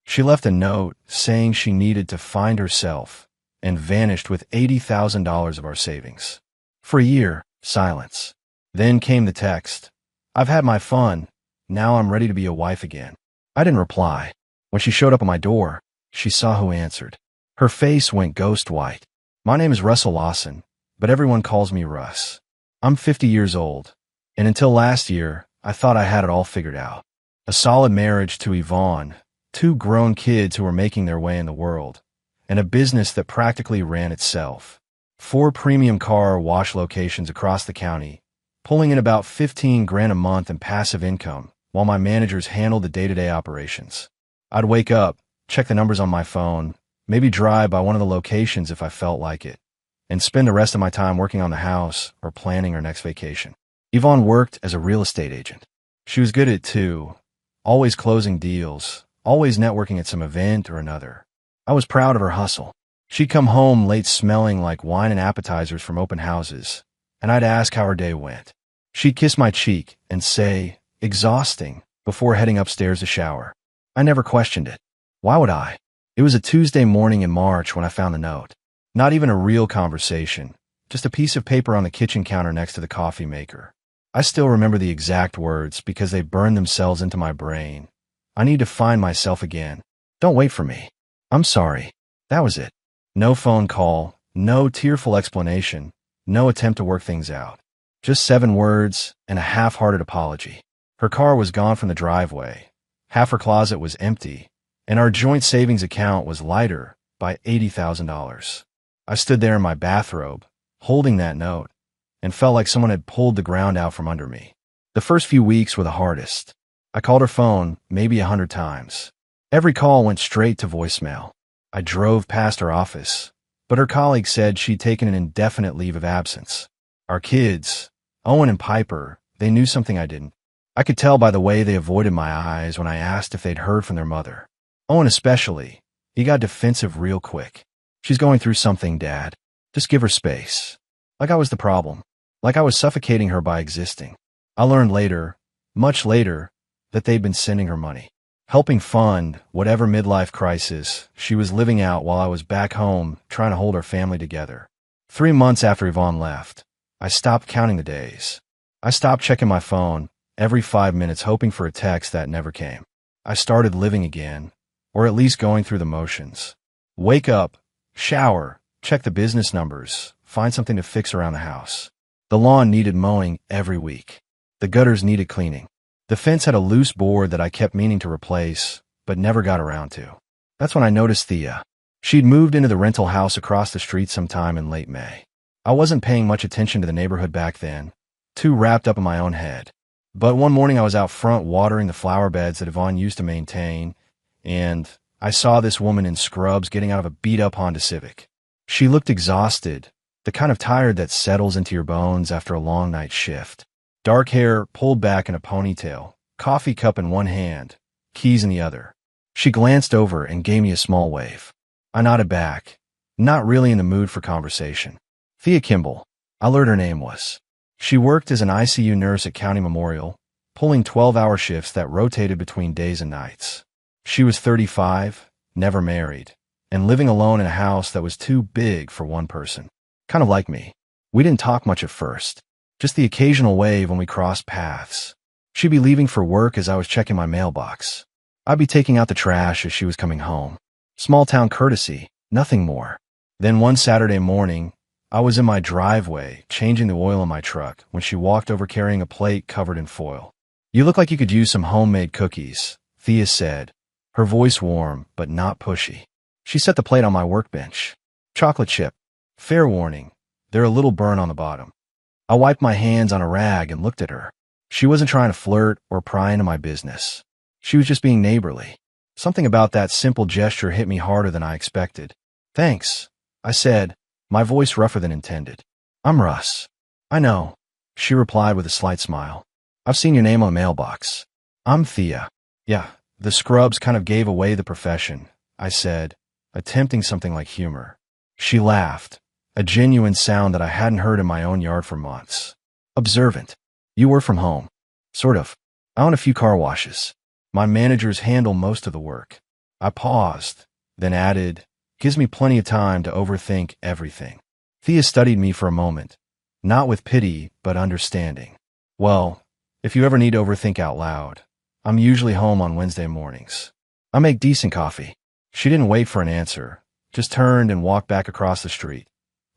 She left a note saying she needed to find herself and vanished with $80,000 of our savings. For a year, silence. Then came the text. I've had my fun. Now I'm ready to be a wife again. I didn't reply. When she showed up at my door, she saw who answered. Her face went ghost white. My name is Russell Lawson, but everyone calls me Russ. I'm 50 years old, and until last year, I thought I had it all figured out. A solid marriage to Yvonne, 2 grown kids who were making their way in the world, and a business that practically ran itself. 4 premium car wash locations across the county, pulling in about $15,000 a month in passive income, while my managers handled the day-to-day operations. I'd wake up, check the numbers on my phone, maybe drive by one of the locations if I felt like it, and spend the rest of my time working on the house or planning our next vacation. Yvonne worked as a real estate agent. She was good at it too, always closing deals, always networking at some event or another. I was proud of her hustle. She'd come home late smelling like wine and appetizers from open houses, and I'd ask how her day went. She'd kiss my cheek and say, exhausting, before heading upstairs to shower. I never questioned it. Why would I? It was a Tuesday morning in March when I found the note. Not even a real conversation, just a piece of paper on the kitchen counter next to the coffee maker. I still remember the exact words because they burned themselves into my brain. I need to find myself again. Don't wait for me. I'm sorry. That was it. No phone call, no tearful explanation, no attempt to work things out. Just 7 words and a half-hearted apology. Her car was gone from the driveway. Half her closet was empty, and our joint savings account was lighter by $80,000. I stood there in my bathrobe, holding that note, and felt like someone had pulled the ground out from under me. The first few weeks were the hardest. I called her phone maybe 100 times. Every call went straight to voicemail. I drove past her office, but her colleague said she'd taken an indefinite leave of absence. Our kids, Owen and Piper, they knew something I didn't. I could tell by the way they avoided my eyes when I asked if they'd heard from their mother. Owen especially. He got defensive real quick. She's going through something, Dad. Just give her space. Like I was the problem. Like I was suffocating her by existing. I learned later, much later, that they'd been sending her money, helping fund whatever midlife crisis she was living out while I was back home trying to hold our family together. 3 months after Yvonne left, I stopped counting the days. I stopped checking my phone every 5 minutes hoping for a text that never came. I started living again, or at least going through the motions. Wake up, shower, check the business numbers, find something to fix around the house. The lawn needed mowing every week. The gutters needed cleaning. The fence had a loose board that I kept meaning to replace, but never got around to. That's when I noticed Thea. She'd moved into the rental house across the street sometime in late May. I wasn't paying much attention to the neighborhood back then, too wrapped up in my own head. But one morning I was out front watering the flower beds that Yvonne used to maintain, and I saw this woman in scrubs getting out of a beat-up Honda Civic. She looked exhausted, the kind of tired that settles into your bones after a long night shift. Dark hair pulled back in a ponytail, coffee cup in one hand, keys in the other. She glanced over and gave me a small wave. I nodded back, not really in the mood for conversation. Thea Kimball, I learned her name was. She worked as an ICU nurse at County Memorial, pulling 12-hour shifts that rotated between days and nights. She was 35, never married, and living alone in a house that was too big for one person. Kind of like me. We didn't talk much at first, just the occasional wave when we crossed paths. She'd be leaving for work as I was checking my mailbox. I'd be taking out the trash as she was coming home. Small-town courtesy, nothing more. Then one Saturday morning, I was in my driveway, changing the oil in my truck, when she walked over carrying a plate covered in foil. "You look like you could use some homemade cookies," Thea said, her voice warm but not pushy. She set the plate on my workbench. "Chocolate chip. Fair warning, they're a little burnt on the bottom." I wiped my hands on a rag and looked at her. She wasn't trying to flirt or pry into my business. She was just being neighborly. Something about that simple gesture hit me harder than I expected. "Thanks," I said, my voice rougher than intended. "I'm Russ." "I know," she replied with a slight smile. "I've seen your name on the mailbox." "I'm Thea." "Yeah, the scrubs kind of gave away the profession," I said, attempting something like humor. She laughed, a genuine sound that I hadn't heard in my own yard for months. "Observant. You work from home." "Sort of. I own a few car washes. My managers handle most of the work." I paused, then added, gives me plenty of time to overthink everything. Thea studied me for a moment, not with pity, but understanding. Well, if you ever need to overthink out loud, I'm usually home on Wednesday mornings. I make decent coffee. She didn't wait for an answer, just turned and walked back across the street,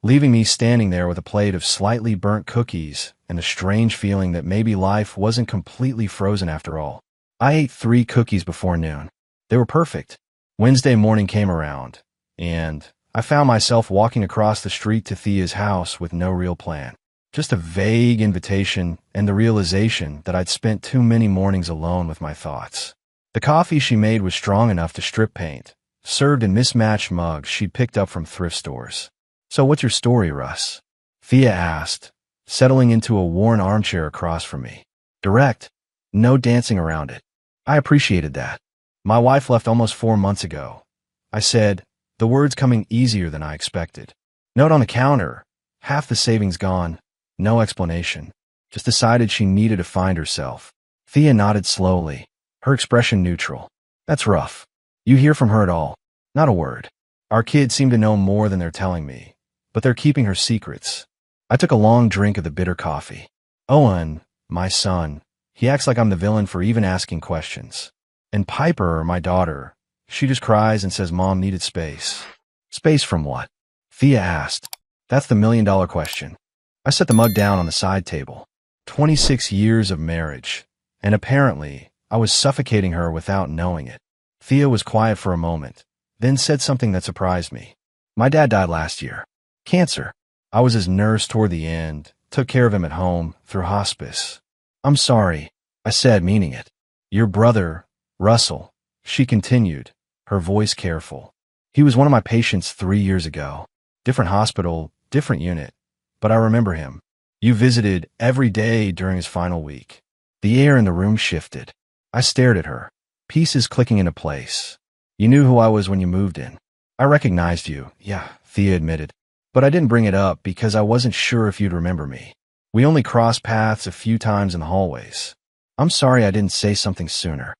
leaving me standing there with a plate of slightly burnt cookies and a strange feeling that maybe life wasn't completely frozen after all. I ate 3 cookies before noon. They were perfect. Wednesday morning came around, and I found myself walking across the street to Thea's house with no real plan. Just a vague invitation and the realization that I'd spent too many mornings alone with my thoughts. The coffee she made was strong enough to strip paint, served in mismatched mugs she'd picked up from thrift stores. "So what's your story, Russ?" Thea asked, settling into a worn armchair across from me. Direct, no dancing around it. I appreciated that. "My wife left almost 4 months ago," I said, the words coming easier than I expected. Note on the counter, half the savings gone, no explanation. Just decided she needed to find herself. Thea nodded slowly, her expression neutral. "That's rough. You hear from her at all?" "Not a word. Our kids seem to know more than they're telling me, but they're keeping her secrets." I took a long drink of the bitter coffee. "Owen, my son, he acts like I'm the villain for even asking questions. And Piper, my daughter, she just cries and says Mom needed space." "Space from what?" Thea asked. "That's the million-dollar question." I set the mug down on the side table. 26 years of marriage, and apparently I was suffocating her without knowing it. Thea was quiet for a moment, then said something that surprised me. "My dad died last year. Cancer. I was his nurse toward the end, took care of him at home, through hospice." "I'm sorry," I said, meaning it. "Your brother, Russell," she continued, her voice careful. "He was one of my patients 3 years ago. Different hospital, different unit. But I remember him. You visited every day during his final week." The air in the room shifted. I stared at her, pieces clicking into place. "You knew who I was when you moved in." "I recognized you, yeah," Thea admitted. "But I didn't bring it up because I wasn't sure if you'd remember me. We only crossed paths a few times in the hallways. I'm sorry I didn't say something sooner."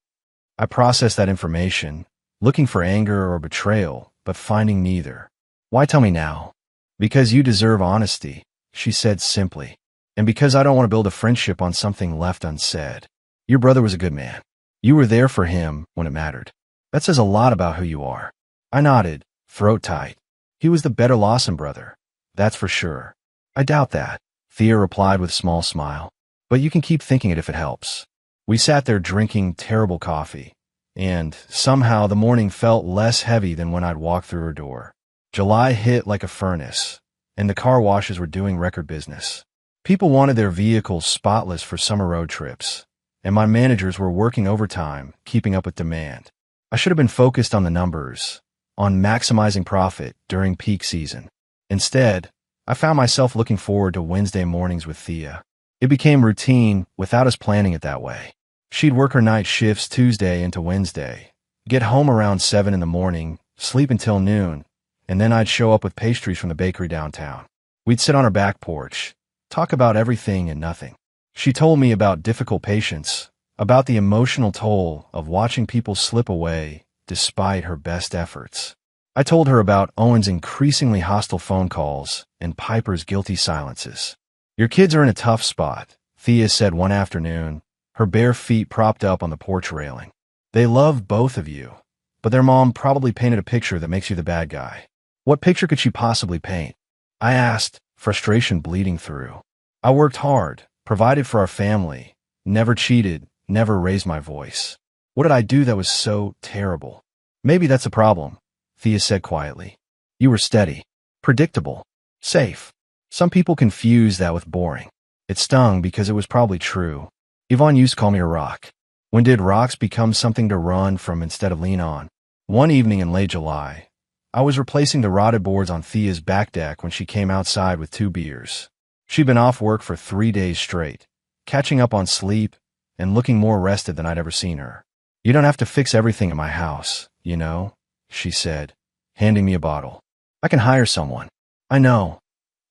I processed that information, looking for anger or betrayal, but finding neither. "Why tell me now?" "Because you deserve honesty," she said simply. "And because I don't want to build a friendship on something left unsaid. Your brother was a good man. You were there for him when it mattered. That says a lot about who you are." I nodded, throat tight. "He was the better Lawson brother. That's for sure." "I doubt that," Thea replied with a small smile. "But you can keep thinking it if it helps." We sat there drinking terrible coffee, and somehow the morning felt less heavy than when I'd walked through her door. July hit like a furnace, and the car washes were doing record business. People wanted their vehicles spotless for summer road trips, and my managers were working overtime, keeping up with demand. I should have been focused on the numbers, on maximizing profit during peak season. Instead, I found myself looking forward to Wednesday mornings with Thea. It became routine without us planning it that way. She'd work her night shifts Tuesday into Wednesday, get home around 7 in the morning, sleep until noon, and then I'd show up with pastries from the bakery downtown. We'd sit on her back porch, talk about everything and nothing. She told me about difficult patients, about the emotional toll of watching people slip away despite her best efforts. I told her about Owen's increasingly hostile phone calls and Piper's guilty silences. "Your kids are in a tough spot," Thea said one afternoon, her bare feet propped up on the porch railing. "They love both of you, but their mom probably painted a picture that makes you the bad guy." "What picture could she possibly paint?" I asked, frustration bleeding through. "I worked hard, provided for our family, never cheated, never raised my voice. What did I do that was so terrible?" "Maybe that's the problem," Thea said quietly. "You were steady, predictable, safe." Some people confuse that with boring. It stung because it was probably true. Yvonne used to call me a rock. When did rocks become something to run from instead of lean on? One evening in late July, I was replacing the rotted boards on Thea's back deck when she came outside with 2 beers. She'd been off work for 3 days straight, catching up on sleep and looking more rested than I'd ever seen her. "You don't have to fix everything in my house, you know," she said, handing me a bottle. "I can hire someone." "I know,"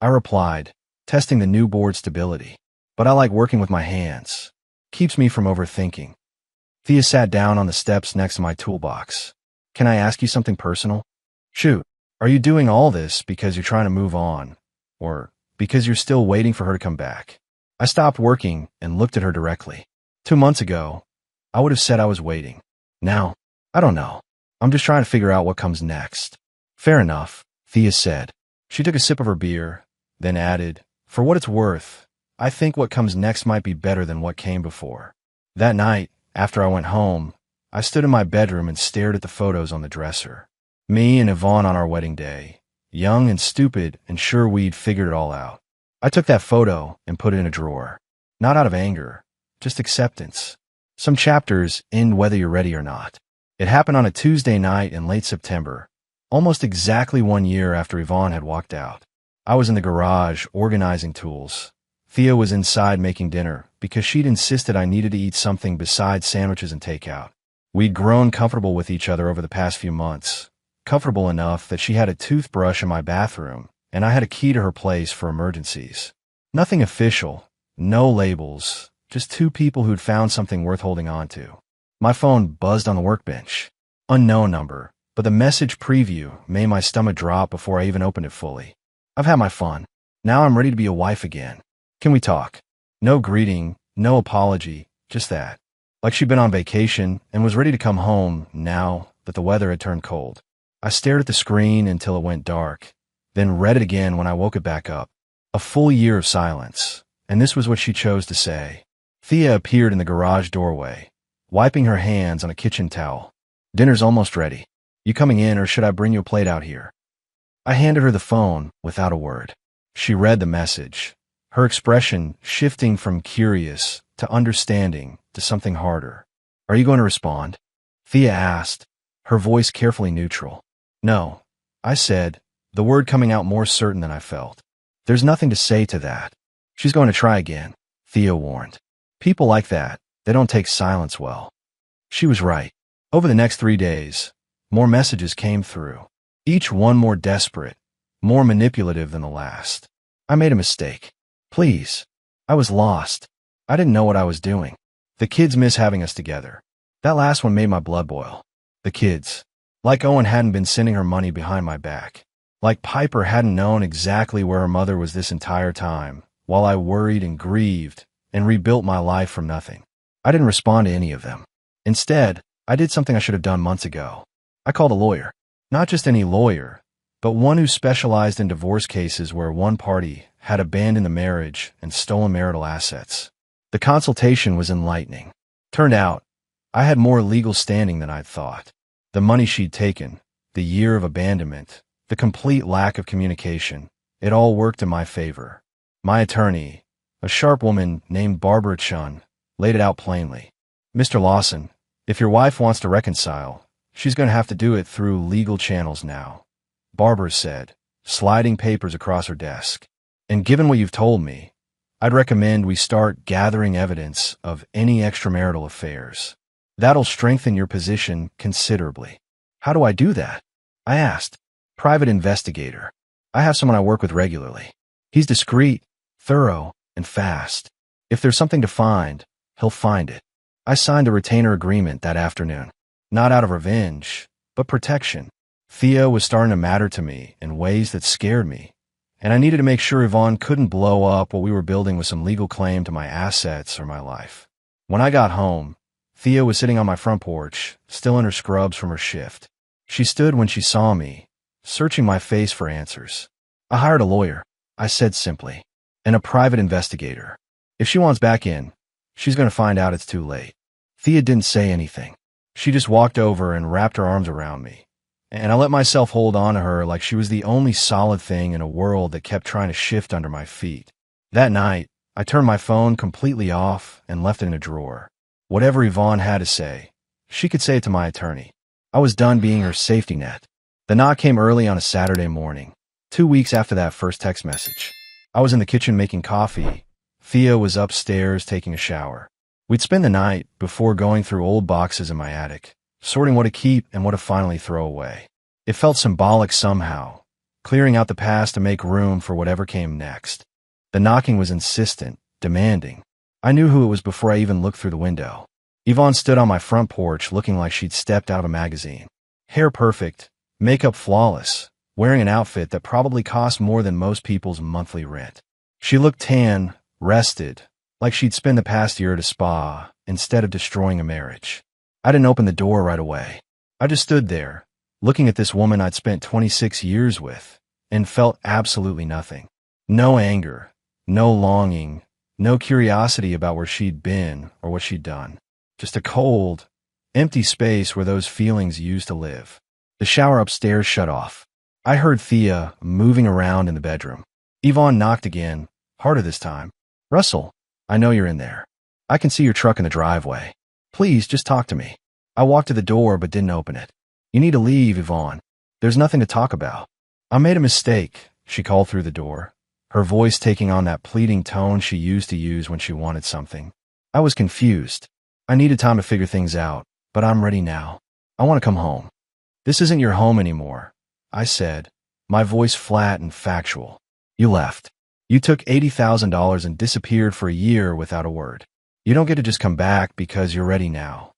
I replied, testing the new board stability. "But I like working with my hands. Keeps me from overthinking." Thea sat down on the steps next to my toolbox. Can I ask you something personal? Shoot, are you doing all this because you're trying to move on? Or because you're still waiting for her to come back? I stopped working and looked at her directly. 2 months ago, I would have said I was waiting. Now, I don't know. I'm just trying to figure out what comes next. Fair enough, Thea said. She took a sip of her beer, then added, for what it's worth, I think what comes next might be better than what came before. That night, after I went home, I stood in my bedroom and stared at the photos on the dresser. Me and Yvonne on our wedding day, young and stupid and sure we'd figured it all out. I took that photo and put it in a drawer. Not out of anger, just acceptance. Some chapters end whether you're ready or not. It happened on a Tuesday night in late September, almost exactly 1 year after Yvonne had walked out. I was in the garage organizing tools. Thea was inside making dinner because she'd insisted I needed to eat something besides sandwiches and takeout. We'd grown comfortable with each other over the past few months, comfortable enough that she had a toothbrush in my bathroom and I had a key to her place for emergencies. Nothing official, no labels, just two people who'd found something worth holding on to. My phone buzzed on the workbench. Unknown number, but the message preview made my stomach drop before I even opened it fully. I've had my fun. Now I'm ready to be a wife again. Can we talk? No greeting, no apology, just that. Like she'd been on vacation and was ready to come home now that the weather had turned cold. I stared at the screen until it went dark, then read it again when I woke it back up. A full year of silence, and this was what she chose to say. Thea appeared in the garage doorway, wiping her hands on a kitchen towel. Dinner's almost ready. You coming in or should I bring you a plate out here? I handed her the phone without a word. She read the message, her expression shifting from curious to understanding to something harder. Are you going to respond? Thea asked, her voice carefully neutral. No, I said, the word coming out more certain than I felt. There's nothing to say to that. She's going to try again, Thea warned. People like that, they don't take silence well. She was right. Over the next 3 days, more messages came through, each one more desperate, more manipulative than the last. I made a mistake. Please. I was lost. I didn't know what I was doing. The kids miss having us together. That last one made my blood boil. The kids. Like Owen hadn't been sending her money behind my back. Like Piper hadn't known exactly where her mother was this entire time, while I worried and grieved and rebuilt my life from nothing. I didn't respond to any of them. Instead, I did something I should have done months ago. I called a lawyer. Not just any lawyer, but one who specialized in divorce cases where one party had abandoned the marriage and stolen marital assets. The consultation was enlightening. Turned out, I had more legal standing than I'd thought. The money she'd taken, the year of abandonment, the complete lack of communication, it all worked in my favor. My attorney, a sharp woman named Barbara Chun, laid it out plainly. Mr. Lawson, if your wife wants to reconcile, she's going to have to do it through legal channels now, Barbara said, sliding papers across her desk. And given what you've told me, I'd recommend we start gathering evidence of any extramarital affairs. That'll strengthen your position considerably. How do I do that? I asked. Private investigator. I have someone I work with regularly. He's discreet, thorough, and fast. If there's something to find, he'll find it. I signed a retainer agreement that afternoon. Not out of revenge, but protection. Thea was starting to matter to me in ways that scared me, and I needed to make sure Yvonne couldn't blow up what we were building with some legal claim to my assets or my life. When I got home, Thea was sitting on my front porch, still in her scrubs from her shift. She stood when she saw me, searching my face for answers. I hired a lawyer, I said simply, and a private investigator. If she wants back in, she's going to find out it's too late. Thea didn't say anything. She just walked over and wrapped her arms around me, and I let myself hold on to her like she was the only solid thing in a world that kept trying to shift under my feet. That night, I turned my phone completely off and left it in a drawer. Whatever Yvonne had to say, she could say it to my attorney. I was done being her safety net. The knock came early on a Saturday morning, 2 weeks after that first text message. I was in the kitchen making coffee. Thea was upstairs taking a shower. We'd spend the night before going through old boxes in my attic, sorting what to keep and what to finally throw away. It felt symbolic somehow, clearing out the past to make room for whatever came next. The knocking was insistent, demanding. I knew who it was before I even looked through the window. Yvonne stood on my front porch looking like she'd stepped out of a magazine. Hair perfect, makeup flawless, wearing an outfit that probably cost more than most people's monthly rent. She looked tan, rested, like she'd spent the past year at a spa instead of destroying a marriage. I didn't open the door right away. I just stood there, looking at this woman I'd spent 26 years with, and felt absolutely nothing. No anger, no longing, no curiosity about where she'd been or what she'd done. Just a cold, empty space where those feelings used to live. The shower upstairs shut off. I heard Thea moving around in the bedroom. Yvonne knocked again, harder this time. "Russell, I know you're in there. I can see your truck in the driveway. Please, just talk to me." I walked to the door but didn't open it. "You need to leave, Yvonne. There's nothing to talk about." "I made a mistake," she called through the door, her voice taking on that pleading tone she used to use when she wanted something. I was confused. I needed time to figure things out, but I'm ready now. I want to come home. "This isn't your home anymore," I said, my voice flat and factual. "You left. You took $80,000 and disappeared for a year without a word. You don't get to just come back because you're ready now."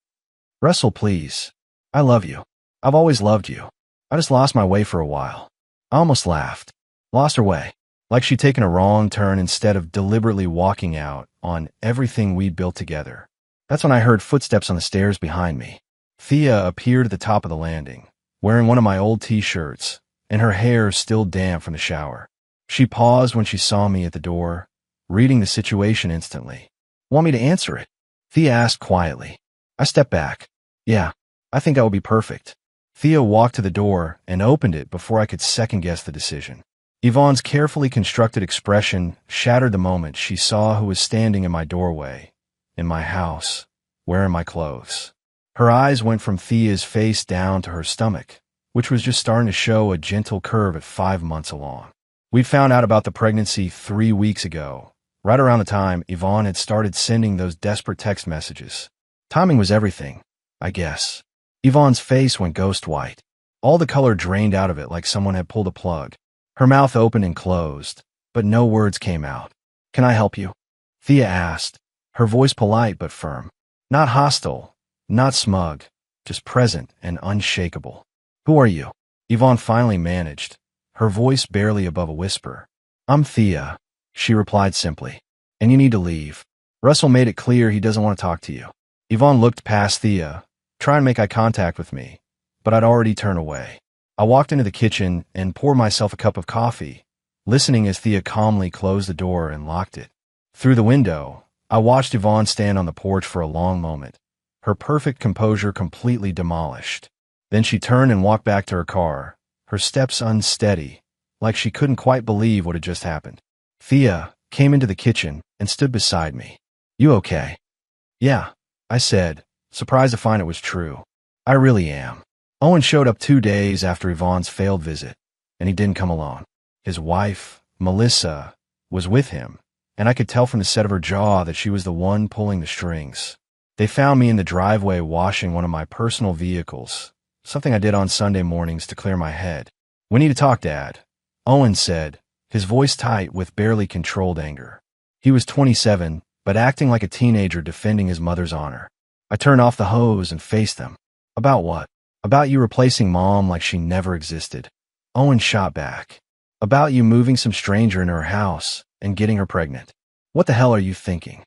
"Russell, please. I love you. I've always loved you. I just lost my way for a while." I almost laughed. Lost her way. Like she'd taken a wrong turn instead of deliberately walking out on everything we'd built together. That's when I heard footsteps on the stairs behind me. Thea appeared at the top of the landing, wearing one of my old t-shirts, and her hair still damp from the shower. She paused when she saw me at the door, reading the situation instantly. "Want me to answer it?" Thea asked quietly. I stepped back. "Yeah, I think that would be perfect." Thea walked to the door and opened it before I could second-guess the decision. Yvonne's carefully constructed expression shattered the moment she saw who was standing in my doorway, in my house, wearing my clothes. Her eyes went from Thea's face down to her stomach, which was just starting to show a gentle curve at 5 months along. We'd found out about the pregnancy 3 weeks ago, right around the time Yvonne had started sending those desperate text messages. Timing was everything, I guess. Yvonne's face went ghost white. All the color drained out of it like someone had pulled a plug. Her mouth opened and closed, but no words came out. "Can I help you?" Thea asked, her voice polite but firm. Not hostile, not smug, just present and unshakable. "Who are you?" Yvonne finally managed, her voice barely above a whisper. "I'm Thea," she replied simply. "And you need to leave. Russell made it clear he doesn't want to talk to you." Yvonne looked past Thea, trying to make eye contact with me, but I'd already turned away. I walked into the kitchen and poured myself a cup of coffee, listening as Thea calmly closed the door and locked it. Through the window, I watched Yvonne stand on the porch for a long moment, her perfect composure completely demolished. Then she turned and walked back to her car, her steps unsteady, like she couldn't quite believe what had just happened. Thea came into the kitchen and stood beside me. "You okay?" "Yeah," I said, surprised to find it was true. "I really am." Owen showed up 2 days after Yvonne's failed visit, and he didn't come alone. His wife, Melissa, was with him, and I could tell from the set of her jaw that she was the one pulling the strings. They found me in the driveway washing one of my personal vehicles, something I did on Sunday mornings to clear my head. "We need to talk, Dad," Owen said, his voice tight with barely controlled anger. He was 27, but acting like a teenager defending his mother's honor. I turned off the hose and faced them. "About what?" "About you replacing Mom like she never existed." Owen shot back. "About you moving some stranger into her house and getting her pregnant. What the hell are you thinking?"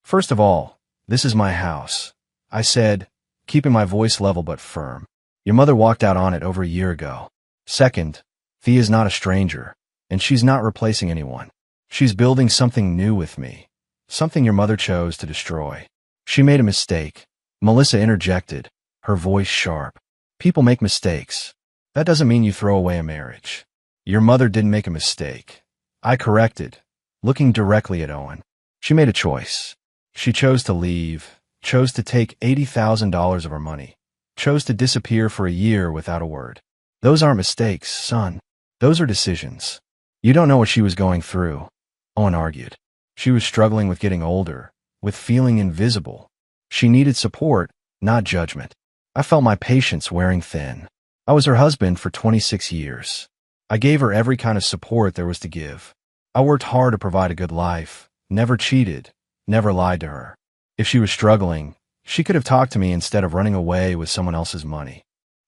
"First of all, this is my house," I said, keeping my voice level but firm. "Your mother walked out on it over a year ago. Second, Thea's not a stranger, and she's not replacing anyone. She's building something new with me, something your mother chose to destroy." "She made a mistake," Melissa interjected, her voice sharp. "People make mistakes. That doesn't mean you throw away a marriage." "Your mother didn't make a mistake," I corrected, looking directly at Owen. "She made a choice. She chose to leave, chose to take $80,000 of her money, chose to disappear for a year without a word. Those aren't mistakes, son. Those are decisions." "You don't know what she was going through," Owen argued. "She was struggling with getting older, with feeling invisible. She needed support, not judgment. I felt my patience wearing thin. I was her husband for 26 years. I gave her every kind of support there was to give. I worked hard to provide a good life, never cheated, never lied to her. If she was struggling, she could have talked to me instead of running away with someone else's money.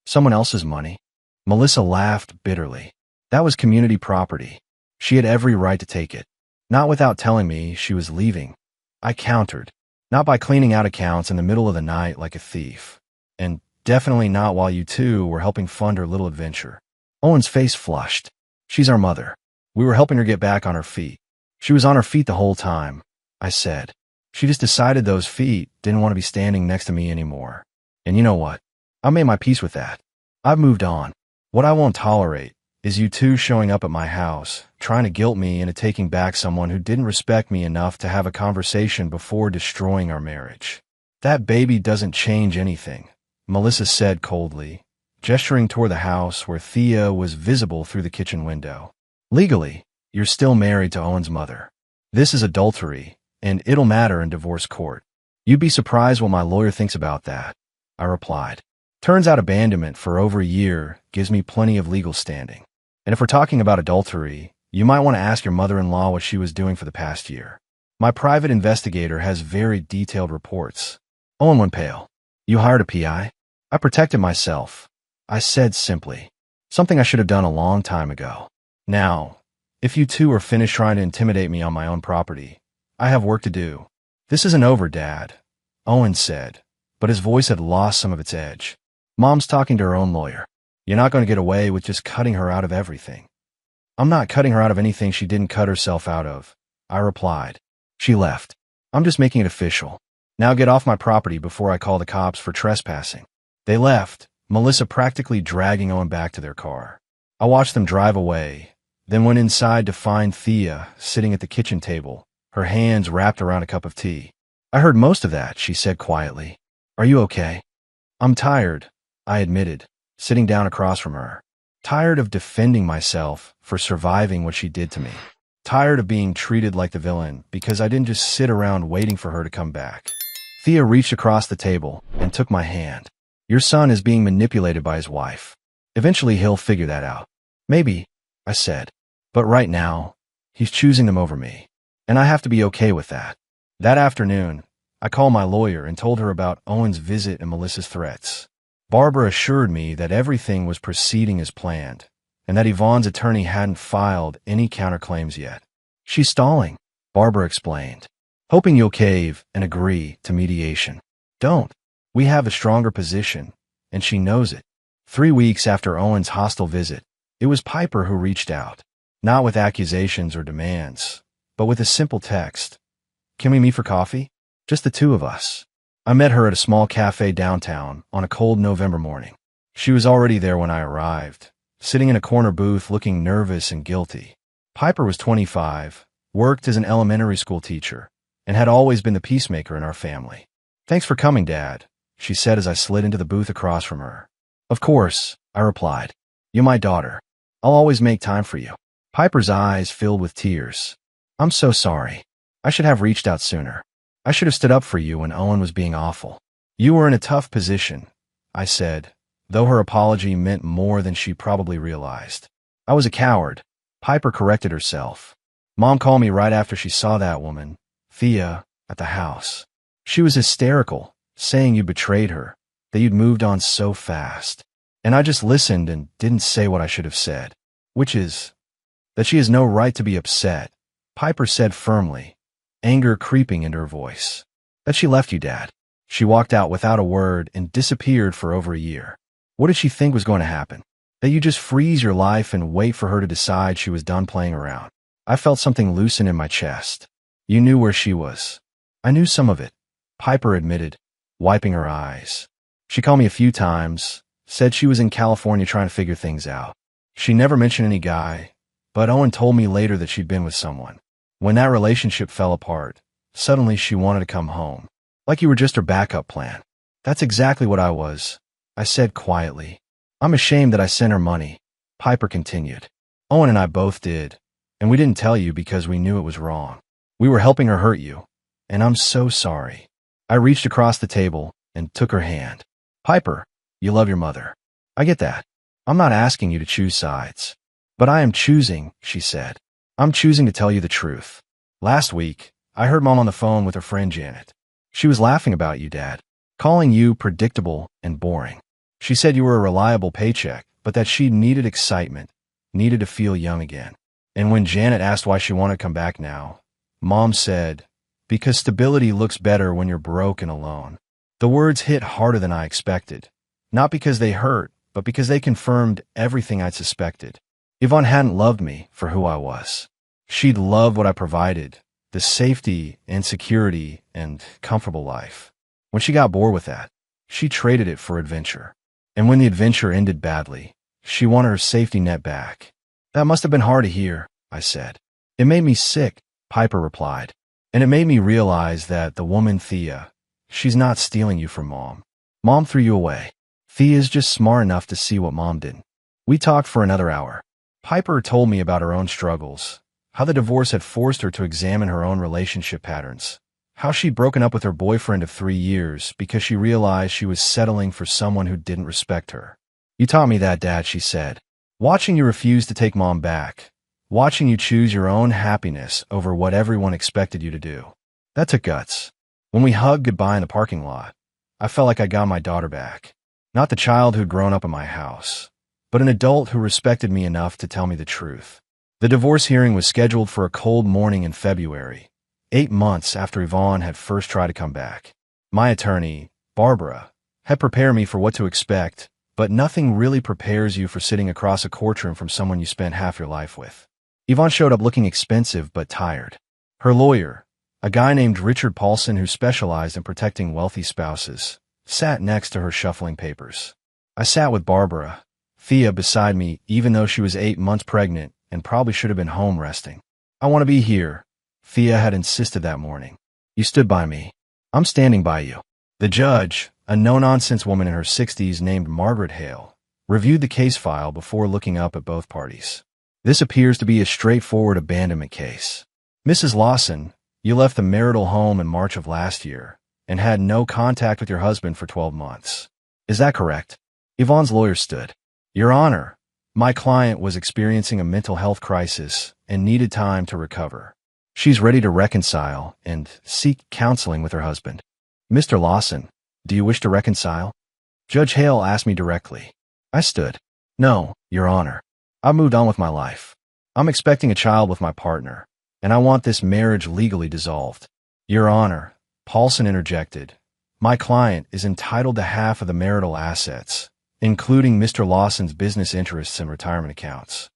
Someone else's money? Melissa laughed bitterly. That was community property. She had every right to take it. Not without telling me she was leaving. I countered. Not by cleaning out accounts in the middle of the night like a thief. And definitely not while you two were helping fund her little adventure. Owen's face flushed. She's our mother. We were helping her get back on her feet. She was on her feet the whole time, I said. She just decided those feet didn't want to be standing next to me anymore. And you know what? I made my peace with that. I've moved on. What I won't tolerate is you two showing up at my house, trying to guilt me into taking back someone who didn't respect me enough to have a conversation before destroying our marriage. That baby doesn't change anything, Melissa said coldly, gesturing toward the house where Thea was visible through the kitchen window. Legally, you're still married to Owen's mother. This is adultery, and it'll matter in divorce court. You'd be surprised what my lawyer thinks about that, I replied. Turns out abandonment for over a year gives me plenty of legal standing. And if we're talking about adultery, you might want to ask your mother-in-law what she was doing for the past year. My private investigator has very detailed reports. Owen went pale. You hired a PI? I protected myself, I said simply. Something I should have done a long time ago. Now, if you two are finished trying to intimidate me on my own property, I have work to do. This isn't over, Dad, Owen said, but his voice had lost some of its edge. Mom's talking to her own lawyer. You're not going to get away with just cutting her out of everything. I'm not cutting her out of anything she didn't cut herself out of, I replied. She left. I'm just making it official. Now get off my property before I call the cops for trespassing. They left, Melissa practically dragging Owen back to their car. I watched them drive away, then went inside to find Thea sitting at the kitchen table, her hands wrapped around a cup of tea. I heard most of that, she said quietly. Are you okay? I'm tired, I admitted, sitting down across from her. Tired of defending myself for surviving what she did to me. Tired of being treated like the villain because I didn't just sit around waiting for her to come back. Thea reached across the table and took my hand. Your son is being manipulated by his wife. Eventually he'll figure that out. Maybe, I said. But right now, he's choosing them over me. And I have to be okay with that. That afternoon, I called my lawyer and told her about Owen's visit and Melissa's threats. Barbara assured me that everything was proceeding as planned, and that Yvonne's attorney hadn't filed any counterclaims yet. She's stalling, Barbara explained, hoping you'll cave and agree to mediation. Don't. We have a stronger position, and she knows it. 3 weeks after Owen's hostile visit, it was Piper who reached out, not with accusations or demands, but with a simple text. Can we meet for coffee? Just the two of us. I met her at a small cafe downtown on a cold November morning. She was already there when I arrived, sitting in a corner booth looking nervous and guilty. Piper was 25, worked as an elementary school teacher, and had always been the peacemaker in our family. Thanks for coming, Dad, she said as I slid into the booth across from her. Of course, I replied. You're my daughter. I'll always make time for you. Piper's eyes filled with tears. I'm so sorry. I should have reached out sooner. I should have stood up for you when Owen was being awful. You were in a tough position, I said, though her apology meant more than she probably realized. I was a coward. Piper corrected herself. Mom called me right after she saw that woman, Thea, at the house. She was hysterical, saying you betrayed her, that you'd moved on so fast. And I just listened and didn't say what I should have said, which is that she has no right to be upset, Piper said firmly, anger creeping into her voice. That she left you, Dad. She walked out without a word and disappeared for over a year. What did she think was going to happen? That you just freeze your life and wait for her to decide she was done playing around? I felt something loosen in my chest. You knew where she was. I knew some of it, Piper admitted, wiping her eyes. She called me a few times, said she was in California trying to figure things out. She never mentioned any guy, but Owen told me later that she'd been with someone. When that relationship fell apart, suddenly she wanted to come home. Like you were just her backup plan. That's exactly what I was, I said quietly. I'm ashamed that I sent her money, Piper continued. Owen and I both did, and we didn't tell you because we knew it was wrong. We were helping her hurt you, and I'm so sorry. I reached across the table and took her hand. Piper, you love your mother. I get that. I'm not asking you to choose sides. But I am choosing, she said. I'm choosing to tell you the truth. Last week, I heard Mom on the phone with her friend Janet. She was laughing about you, Dad, calling you predictable and boring. She said you were a reliable paycheck, but that she needed excitement, needed to feel young again. And when Janet asked why she wanted to come back now, Mom said, because stability looks better when you're broke and alone. The words hit harder than I expected, not because they hurt, but because they confirmed everything I'd suspected. Yvonne hadn't loved me for who I was. She'd loved what I provided, the safety and security and comfortable life. When she got bored with that, she traded it for adventure. And when the adventure ended badly, she wanted her safety net back. That must have been hard to hear, I said. It made me sick, Piper replied. And it made me realize that the woman Thea, she's not stealing you from Mom. Mom threw you away. Thea's just smart enough to see what Mom didn't. We talked for another hour. Piper told me about her own struggles, how the divorce had forced her to examine her own relationship patterns, how she'd broken up with her boyfriend of 3 years because she realized she was settling for someone who didn't respect her. You taught me that, Dad, she said. Watching you refuse to take Mom back, watching you choose your own happiness over what everyone expected you to do. That took guts. When we hugged goodbye in the parking lot, I felt like I got my daughter back. Not the child who'd grown up in my house, but an adult who respected me enough to tell me the truth. The divorce hearing was scheduled for a cold morning in February, 8 months after Yvonne had first tried to come back. My attorney, Barbara, had prepared me for what to expect, but nothing really prepares you for sitting across a courtroom from someone you spent half your life with. Yvonne showed up looking expensive but tired. Her lawyer, a guy named Richard Paulson who specialized in protecting wealthy spouses, sat next to her shuffling papers. I sat with Barbara, Thea beside me, even though she was 8 months pregnant and probably should have been home resting. I want to be here, Thea had insisted that morning. You stood by me. I'm standing by you. The judge, a no-nonsense woman in her 60s named Margaret Hale, reviewed the case file before looking up at both parties. This appears to be a straightforward abandonment case. Mrs. Lawson, you left the marital home in March of last year and had no contact with your husband for 12 months. Is that correct? Yvonne's lawyer stood. Your Honor, my client was experiencing a mental health crisis and needed time to recover. She's ready to reconcile and seek counseling with her husband. Mr. Lawson, do you wish to reconcile? Judge Hale asked me directly. I stood. No, Your Honor. I've moved on with my life. I'm expecting a child with my partner, and I want this marriage legally dissolved. Your Honor, Paulson interjected. My client is entitled to half of the marital assets, including Mr. Lawson's business interests and retirement accounts.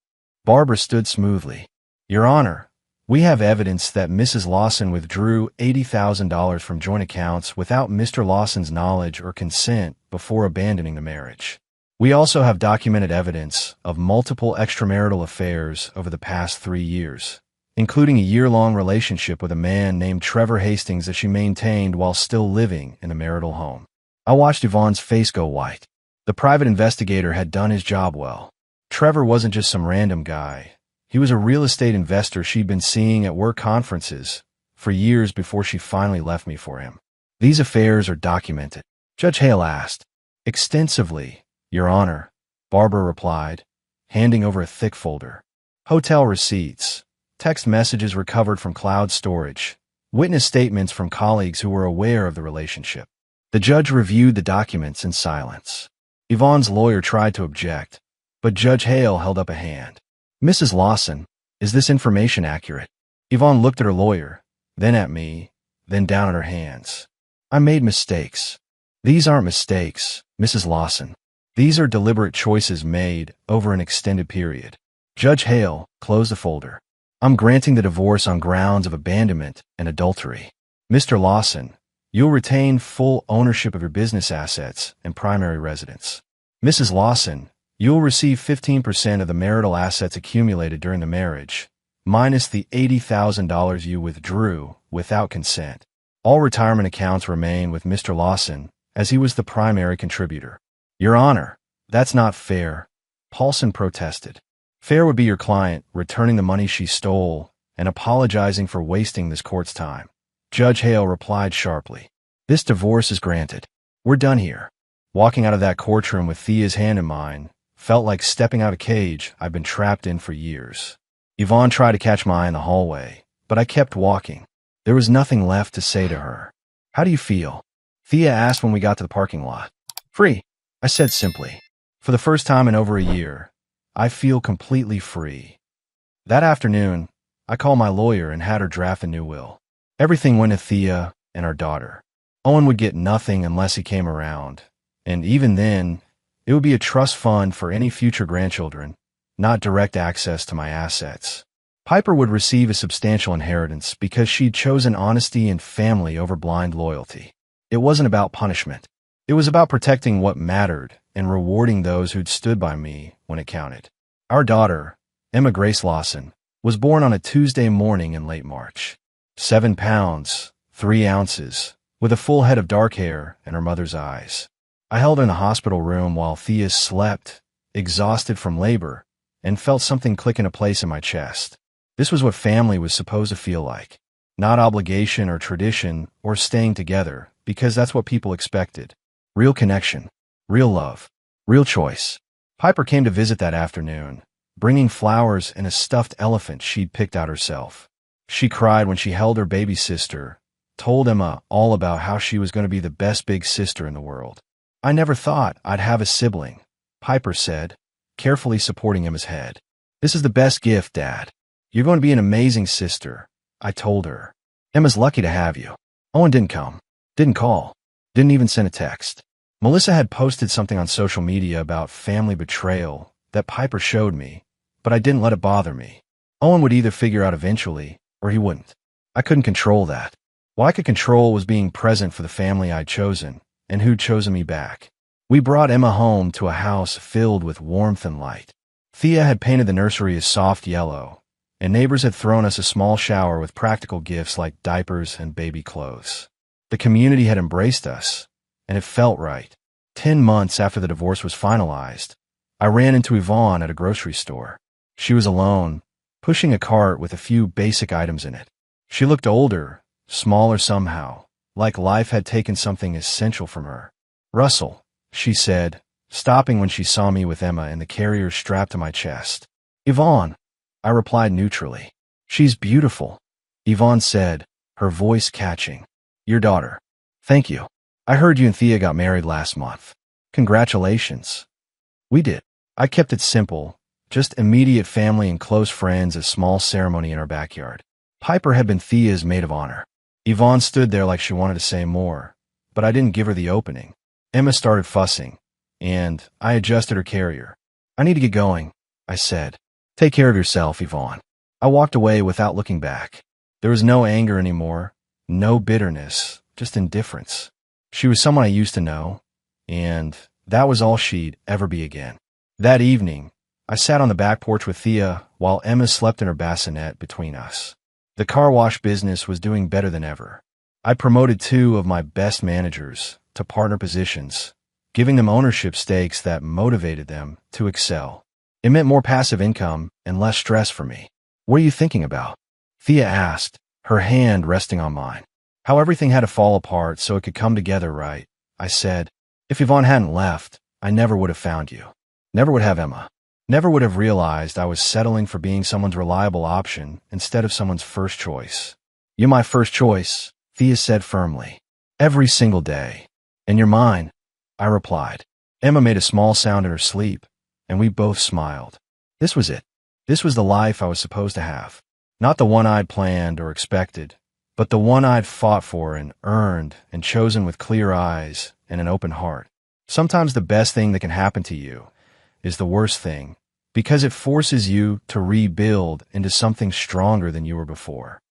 Barbara stood smoothly. Your Honor, we have evidence that Mrs. Lawson withdrew $80,000 from joint accounts without Mr. Lawson's knowledge or consent before abandoning the marriage. We also have documented evidence of multiple extramarital affairs over the past 3 years, including a year-long relationship with a man named Trevor Hastings that she maintained while still living in the marital home. I watched Yvonne's face go white. The private investigator had done his job well. Trevor wasn't just some random guy. He was a real estate investor she'd been seeing at work conferences for years before she finally left me for him. These affairs are documented. Judge Hale asked. Extensively, Your Honor, Barbara replied, handing over a thick folder. Hotel receipts, text messages recovered from cloud storage, witness statements from colleagues who were aware of the relationship. The judge reviewed the documents in silence. Yvonne's lawyer tried to object, but Judge Hale held up a hand. Mrs. Lawson, is this information accurate? Yvonne looked at her lawyer, then at me, then down at her hands. I made mistakes. These aren't mistakes, Mrs. Lawson. These are deliberate choices made over an extended period. Judge Hale closed the folder. I'm granting the divorce on grounds of abandonment and adultery. Mr. Lawson, you'll retain full ownership of your business assets and primary residence. Mrs. Lawson, you'll receive 15% of the marital assets accumulated during the marriage, minus the $80,000 you withdrew without consent. All retirement accounts remain with Mr. Lawson, as he was the primary contributor. Your Honor, that's not fair, Paulson protested. Fair would be your client returning the money she stole and apologizing for wasting this court's time. Judge Hale replied sharply. This divorce is granted. We're done here. Walking out of that courtroom with Thea's hand in mine felt like stepping out of a cage I've been trapped in for years. Yvonne tried to catch my eye in the hallway, but I kept walking. There was nothing left to say to her. How do you feel? Thea asked when we got to the parking lot. Free. I said simply. For the first time in over a year, I feel completely free. That afternoon, I called my lawyer and had her draft a new will. Everything went to Thea and our daughter. Owen would get nothing unless he came around, and even then, it would be a trust fund for any future grandchildren, not direct access to my assets. Piper would receive a substantial inheritance because she'd chosen honesty and family over blind loyalty. It wasn't about punishment. It was about protecting what mattered and rewarding those who'd stood by me when it counted. Our daughter, Emma Grace Lawson, was born on a Tuesday morning in late March. 7 pounds, 3 ounces, with a full head of dark hair and her mother's eyes. I held her in the hospital room while Thea slept, exhausted from labor, and felt something click into place in my chest. This was what family was supposed to feel like. Not obligation or tradition or staying together, because that's what people expected. Real connection, real love, real choice. Piper came to visit that afternoon, bringing flowers and a stuffed elephant she'd picked out herself. She cried when she held her baby sister, told Emma all about how she was going to be the best big sister in the world. I never thought I'd have a sibling, Piper said, carefully supporting Emma's head. This is the best gift, Dad. You're going to be an amazing sister, I told her. Emma's lucky to have you. Owen didn't come, didn't call, didn't even send a text. Melissa had posted something on social media about family betrayal that Piper showed me, but I didn't let it bother me. Owen would either figure out eventually, or he wouldn't. I couldn't control that. What I could control was being present for the family I'd chosen, and who'd chosen me back. We brought Emma home to a house filled with warmth and light. Thea had painted the nursery a soft yellow, and neighbors had thrown us a small shower with practical gifts like diapers and baby clothes. The community had embraced us, and it felt right. 10 months after the divorce was finalized, I ran into Yvonne at a grocery store. She was alone, pushing a cart with a few basic items in it. She looked older, smaller somehow, like life had taken something essential from her. "Russell," she said, stopping when she saw me with Emma and the carrier strapped to my chest. "Yvonne," I replied neutrally. "She's beautiful," Yvonne said, her voice catching. "Your daughter." "Thank you. I heard you and Thea got married last month." "Congratulations." "We did." I kept it simple, just immediate family and close friends, a small ceremony in our backyard. Piper had been Thea's maid of honor. Yvonne stood there like she wanted to say more, but I didn't give her the opening. Emma started fussing, and I adjusted her carrier. "I need to get going," I said. "Take care of yourself, Yvonne." I walked away without looking back. There was no anger anymore, no bitterness, just indifference. She was someone I used to know, and that was all she'd ever be again. That evening, I sat on the back porch with Thea while Emma slept in her bassinet between us. The car wash business was doing better than ever. I promoted 2 of my best managers to partner positions, giving them ownership stakes that motivated them to excel. It meant more passive income and less stress for me. "What are you thinking about?" Thea asked, her hand resting on mine. "How everything had to fall apart so it could come together right," I said. "If Yvonne hadn't left, I never would have found you. Never would have Emma. Never would have realized I was settling for being someone's reliable option instead of someone's first choice." "You're my first choice," Thea said firmly. "Every single day. And you're mine," I replied. Emma made a small sound in her sleep, and we both smiled. This was it. This was the life I was supposed to have. Not the one I'd planned or expected, but the one I'd fought for and earned and chosen with clear eyes and an open heart. Sometimes the best thing that can happen to you is the worst thing, because it forces you to rebuild into something stronger than you were before.